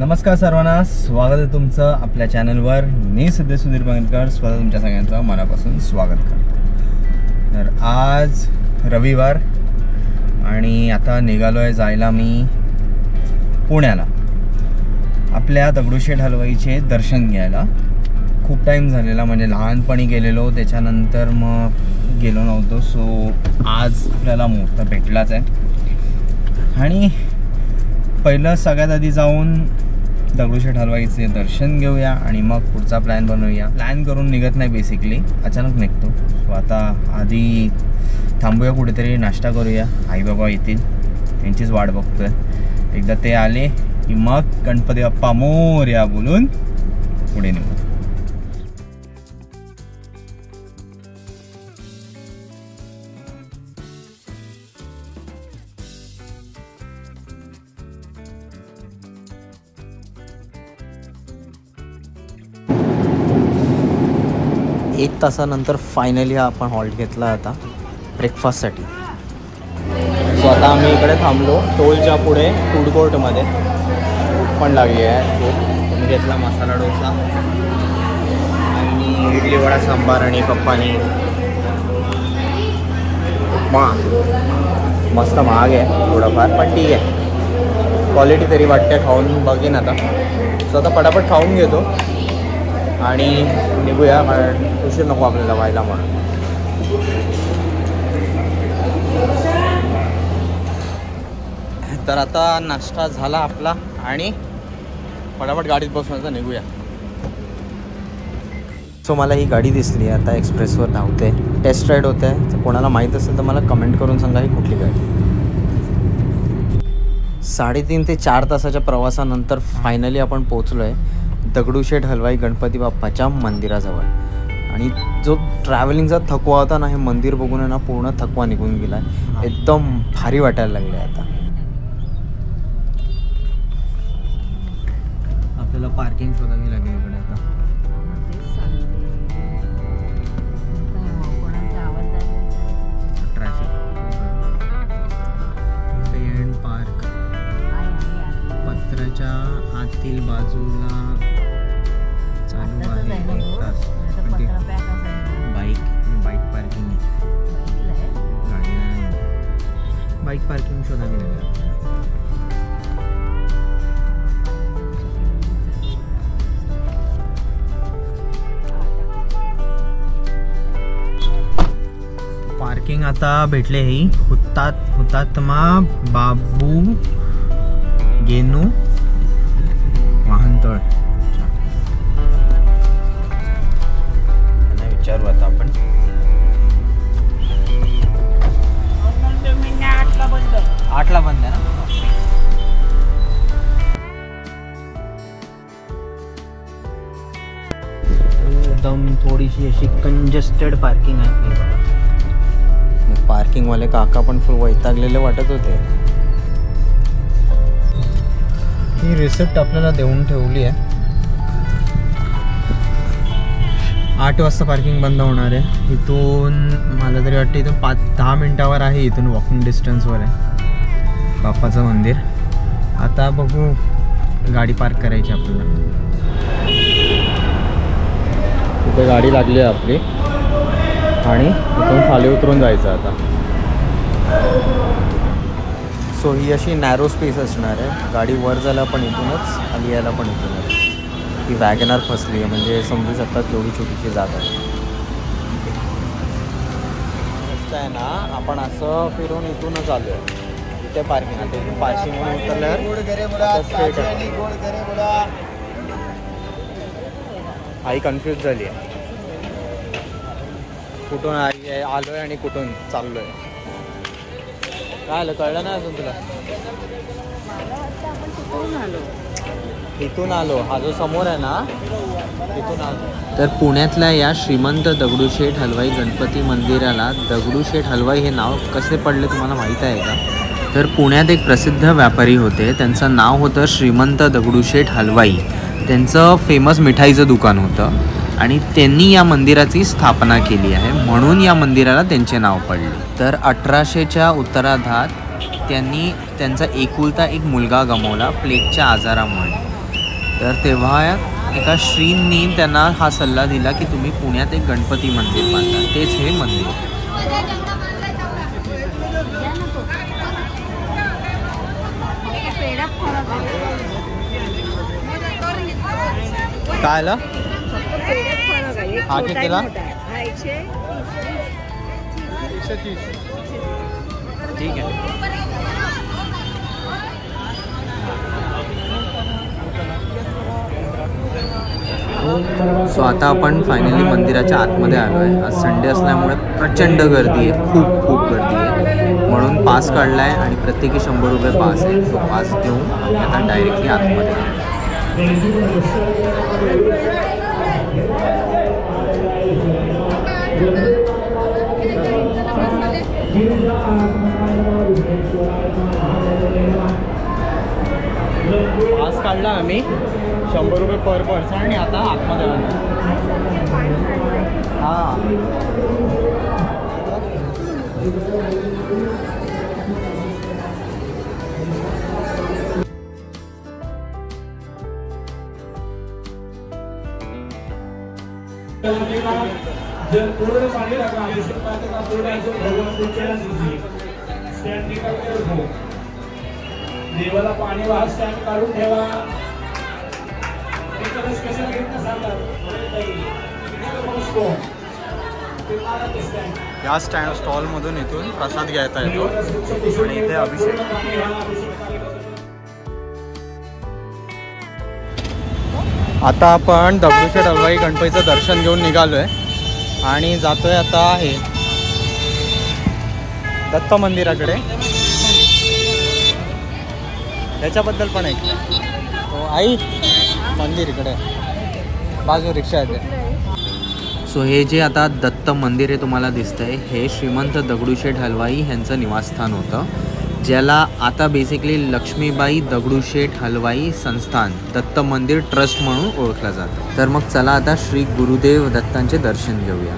नमस्कार सर्वांना, स्वागत आहे तुमचं आपल्या चॅनलवर। मी सिद्धेश सुधीर बंगेकर स्वतः तुमच्या सगळ्यांचं मनापासून स्वागत करतो। तर आज रविवार आणि आता निघालो आहे जायला मी पुण्याला आपल्या दगडूशेठ हलवाईचे दर्शन घ्यायला। खूप टाईम झालेला, म्हणजे लहानपणी गेलेलो, त्याच्यानंतर मग गेलो नव्हतो। सो आज आपल्याला मुहूर्त भेटलाच आहे आणि पहिलं सगळ्यात आधी जाऊन दगडूशेठ हलवाईचे दर्शन घेऊया आणि मग पुढचा प्लॅन बनवूया। प्लॅन करून निघत नाही, बेसिकली अचानक निघतो। सो आता आधी थांबूया कुठेतरी, नाश्ता करूया। आई बाबा येतील, त्यांचीच वाट बघतोय। एकदा ते आले की मग गणपती बाप्पा मोरया बोलून पुढे निघू। एक तासानंतर फायनली आपण हॉल्ट घेतला आता ब्रेकफास्टसाठी। सो आता आम्ही इकडे थांबलो टोलच्या पुढे फूड कोर्टमध्ये। पण लागली आहे खूप। मी घेतला मसाला डोसा आणि इडली वडा सांबार आणि पप्पानी उपमा। मस्त महाग आहे थोडंफार, पण ठीक आहे, क्वालिटी तरी वाटते। खाऊन बघीन आता। सो आता पटापट खाऊन घेतो आणि निघूया, कारण उशीर नको आपल्याला व्हायला म्हणून। तर आता नाश्ता झाला आपला आणि पटापट गाडीत बसण्याचा निघूया। सो मला ही गाडी दिसली आता एक्सप्रेसवर धावते, टेस्ट राईड होते। तर कोणाला माहीत असेल तर मला कमेंट करून सांगा ही कुठली गाडी। 3.5 ते 4 तासाच्या प्रवासानंतर फायनली आपण पोचलो आहे दगडूशेठ हलवाई गणपती बाप्पाच्या मंदिराजवळ। आणि जो ट्रॅव्हलिंगचा थकवा होता ना, हे मंदिर बघून आहे ना पूर्ण थकवा निघून गेला आहे। एकदम भारी वाटायला लागले आता। आपल्याला पार्किंग शोधावी लागेल इकडे आता। ट्रॅफिक एंड पार्क पत्राच्या आतील बाजूला चालू आहे 1 तास। बाईक पार्किंग आहे, गाडीला नाही। बाईक पार्किंग शोधावी लागेल। पार्किंग आता भेटले ही हुतात्मा बाबू गेनू वाहनतळ। विचारू आता आपण। 8ला बंद आहे ना। एकदम थोडीशी अशी कंजेस्टेड पार्किंग आहे। पार्किंगवाले काका पण फुल वैतागलेले वाटत होते। ही रिसिप्ट आपल्याला देऊन ठेवली आहे। 8 वाजता पार्किंग बंद होणार आहे। इथून मला तरी वाटतं इथून 5-10 मिनटावर आहे, इथून वॉकिंग डिस्टन्सवर आहे बाप्पाचं मंदिर। आता बघू, गाडी पार्क करायची आपल्याला। तिथे गाडी लागली आहे आपली आणि इथून खाली उतरून जायचं आता। सो ही अशी नॅरो स्पेस असणार आहे। गाडी वर जायला पण इथूनच, खाली यायला पण इथूनच। ती वॅगनर फसली आहे, म्हणजे समजू शकतात केवढी छोटीशी जागा आहे। आहे ना, आपण असं फिरून इथूनच आलो आहे। इथे पार्किंग आहे, इथून पार्किंग म्हणून उतरल्यावर आई कन्फ्यूज झाली आहे, कुठून आलो आहे आणि कुठून चाललो आहे। काय आलं कळलं नाही अजून तुला? इथून आलो, हा जो समोर आहे ना तिथून आलो। तर पुण्यातल्या या श्रीमंत दगडूशेठ हलवाई गणपती मंदिराला दगडूशेठ हलवाई हे नाव कसे पडले तुम्हाला माहीत आहे का? तर पुण्यात एक प्रसिद्ध व्यापारी होते, त्यांचं नाव होतं श्रीमंत दगडूशेठ हलवाई। त्यांचं फेमस मिठाईचं दुकान होतं आणि त्यांनी या मंदिराची स्थापना केली आहे, म्हणून या मंदिराला त्यांचे नाव पडले। तर 1800च्या उत्तरार्धात त्यांनी त्यांचा एकुलता एक मुलगा गमावला प्लेगच्या आजारामुळे। तर तेव्हा एका श्रींनी त्यांना हा सल्ला दिला की तुम्ही पुण्यात एक गणपती मंदिर बांधा, तेच हे मंदिर. काय आलं हा कितीला? 130. ठीक आहे. सो आता आपण फायनली मंदिराच्या आतमध्ये आलो आहे. आज संडे असल्यामुळे प्रचंड गर्दी आहे, खूप गर्दी आहे. म्हणून पास काढला आहे आणि प्रत्येकी 100 रुपये पास आहे. तो पास देऊन आम्ही आता डायरेक्टली आतमध्ये आलो. पास काढला आम्ही 100 रुपये पर पर्सन आणि आता आतमध्ये आलो. हां जर पूर्ण पाणी टाका अभिषेक पात्र पूर्ण भगवान तुमच्या स्टँड ठेवा. देवाला पाणी वाह स्टँड काढून ठेवा. कशाला घेतलं सांगा. या स्टॉलमधून इथून प्रसाद घ्यायचा येतो आणि इथे अभिषेक. आता आपण दगडूशेठ हलवाई गणपतीचं दर्शन घेऊन निघालोय आणि जातोय आता आहे दत्त मंदिराकडे. याच्याबद्दल पण ऐकलं. हो आई, मंदिर इकडे बाजू रिक्षा येते. सो हे जे आता दत्त मंदिर हे तुम्हाला दिसतंय हे श्रीमंत दगडूशेठ हलवाई यांचं निवासस्थान होतं, ज्याला आता बेसिकली लक्ष्मीबाई दगडूशेठ हलवाई संस्थान दत्त मंदिर ट्रस्ट म्हणून ओळखलं जातं. तर मग चला आता श्री गुरुदेव दत्तांचे दर्शन घेऊया.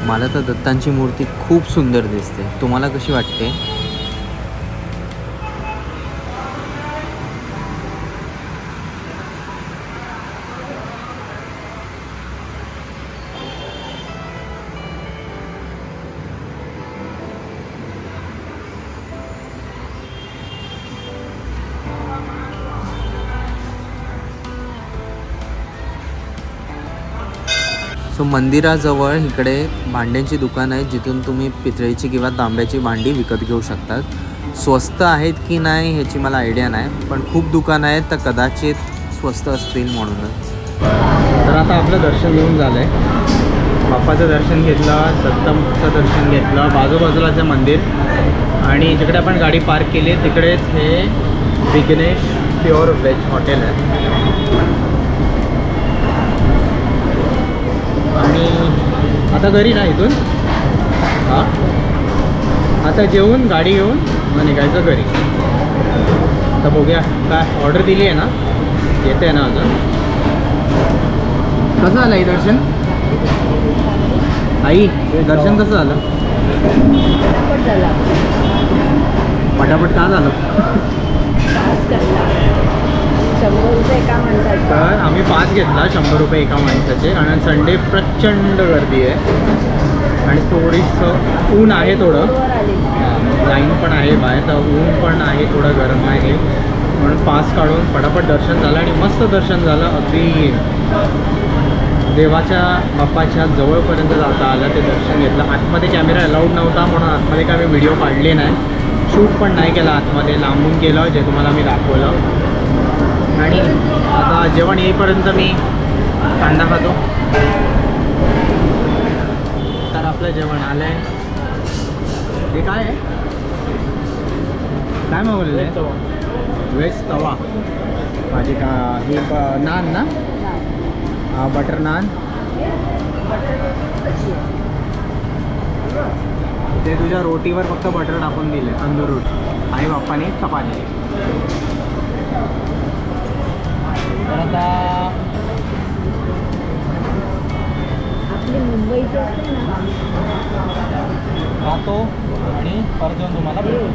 मला तर दत्तांची मूर्ती खूप सुंदर दिसते. तुम्हाला कशी वाटते? सो मंदिराजवळ इकडे भांड्यांची दुकान आहे, जिथून तुम्ही पितळेची किंवा तांब्याची भांडी विकत घेऊ शकतात. स्वस्त आहेत की नाही ह्याची मला आयडिया नाही, पण खूप दुकानं आहेत तर कदाचित स्वस्त असतील म्हणूनच. तर आता आपलं दर्शन घेऊन झालं आहे. बाप्पाचं दर्शन घेतलं, दत्ताचं दर्शन घेतलं, बाजूबाजूलाचं मंदिर आणि जिकडे आपण गाडी पार्क केली आहे तिकडेच हे विघ्नेश प्युअर व्हेज हॉटेल आहे. आणि आता घरी ना इथून हां आता जेवून गाडी घेऊन मग निघायचं घरी. आता बघूया काय ऑर्डर दिली आहे ना, येते आहे ना अजून. कसं आलं आई दर्शन? आई दर्शन कसं झालं? पटापट का झालं? 100 रुपये एका माणसाचे. तर आम्ही 5 घेतला 100 रुपये एका माणसाचे. आणि संडे प्रचंड गर्दी आहे आणि थोडीसं ऊन आहे, थोडं लाईन पण आहे बाहेर, तर ऊन पण आहे, थोडं गरम आहे. म्हणून पास काढून पटापट दर्शन झालं आणि मस्त दर्शन झालं. अगदी देवाच्या बाप्पाच्या जवळपर्यंत जाता आलं, ते दर्शन घेतलं. आतमध्ये कॅमेरा अलाउड नव्हता म्हणून आतमध्ये काय मी व्हिडिओ काढले नाही, शूट पण नाही केला आतमध्ये, लांबून केलं जे तुम्हाला मी दाखवलं. आणि आता जेवण येईपर्यंत मी कांदा खातो. तर आपलं जेवण आलं आहे. हे काय आहे? काय मागवलेलं आहे? व्हेज तवा भाजी का? ही नान ना? बटर नान. ते तुझ्या रोटीवर फक्त बटर टाकून दिले, तंदूर रोटी. आई बाप्पाने चपाती. तर आता आपली मुंबईची असते ना, खातो आणि परत येऊन तुम्हाला भेटतो.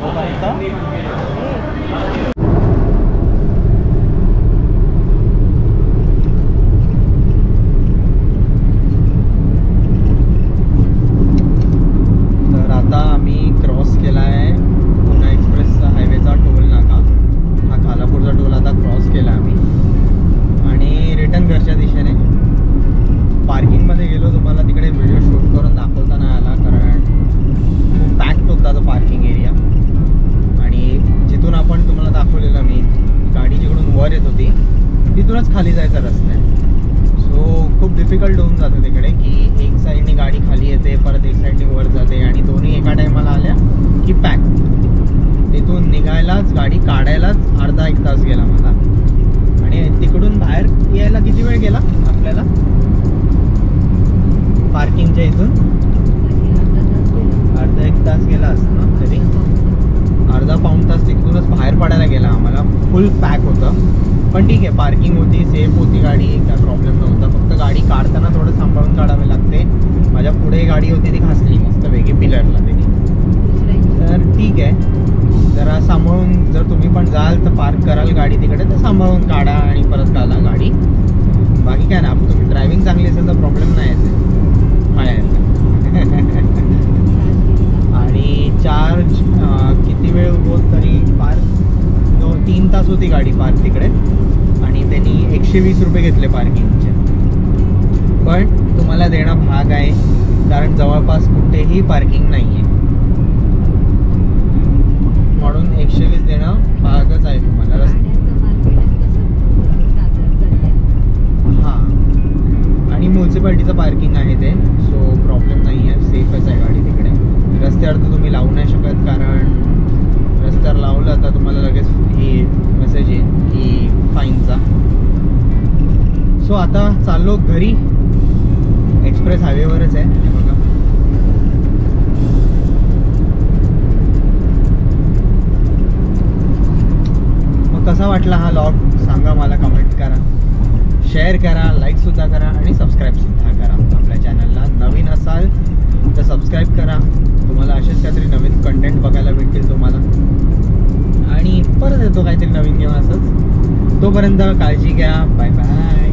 तोपर्यंत खाली जायचा रस्ता आहे. सो खूप डिफिकल्ट होऊन जातं तिकडे की एक साईडने गाडी खाली येते, परत एक साईडने वर जाते आणि दोन्ही एका टायमाला आल्या की पॅक. तिथून निघायलाच गाडी काढायलाच अर्धा एक तास गेला मला. आणि तिकडून बाहेर यायला किती वेळ गेला आपल्याला पार्किंगच्या इथून? अर्धा एक तास गेला असता तरी. अर्धा पाऊण तास तिथूनच बाहेर पडायला गेला आम्हाला. फुल पॅक होतं पण ठीक आहे, पार्किंग होती, सेफ होती गाडी, काय प्रॉब्लेम नव्हता. फक्त गाडी काढताना थोडं सांभाळून काढावे लागते. माझ्या पुढे गाडी होती ती घासली मस्त वेगळी पिलरला त्याने. तर ठीक आहे, जरा सांभाळून जर तुम्ही पण जाल तर पार्क कराल गाडी तिकडे तर सांभाळून काढा आणि परत काढा गाडी. बाकी काय ना, तुम्ही ड्रायव्हिंग चांगली असेल तर प्रॉब्लेम नाही येते. आणि चार्ज किती वेळ होत तरी पार्क 3 तास होती गाडी पार्क तिकडे आणि त्यांनी 120 रुपये घेतले पार्किंगचे. पण तुम्हाला देणं भाग आहे कारण जवळपास कुठेही पार्किंग नाही आहे, म्हणून 120 देणं भागच आहे तुम्हाला. हां, आणि म्युन्सिपाल्टीचं पार्किंग आहे ते, सो प्रॉब्लेम नाही आहे, सेफच आहे गाडी तिकडे. रस्त्यावर तर तुम्ही लावू नाही शकत कारण रस्त्यावर लावलं तर तुम्हाला लगेच ही मेसेज येईल की फाईनचा. सो आता चाललो घरी. एक्सप्रेस हायवेवरच आहे हे बघा. मग कसा वाटला हा व्लॉग सांगा मला, कमेंट करा, शेअर करा, लाईकसुद्धा करा आणि सबस्क्राईबसुद्धा करा. आपल्या चॅनलला नवीन असाल तर सबस्क्राईब करा. तुम्हाला असेच काहीतरी नवीन कंटेंट बघायला भेटतील तुम्हाला. आणि परत येतो काहीतरी नवीन घेऊन असंच. तोपर्यंत काळजी घ्या. Bye bye.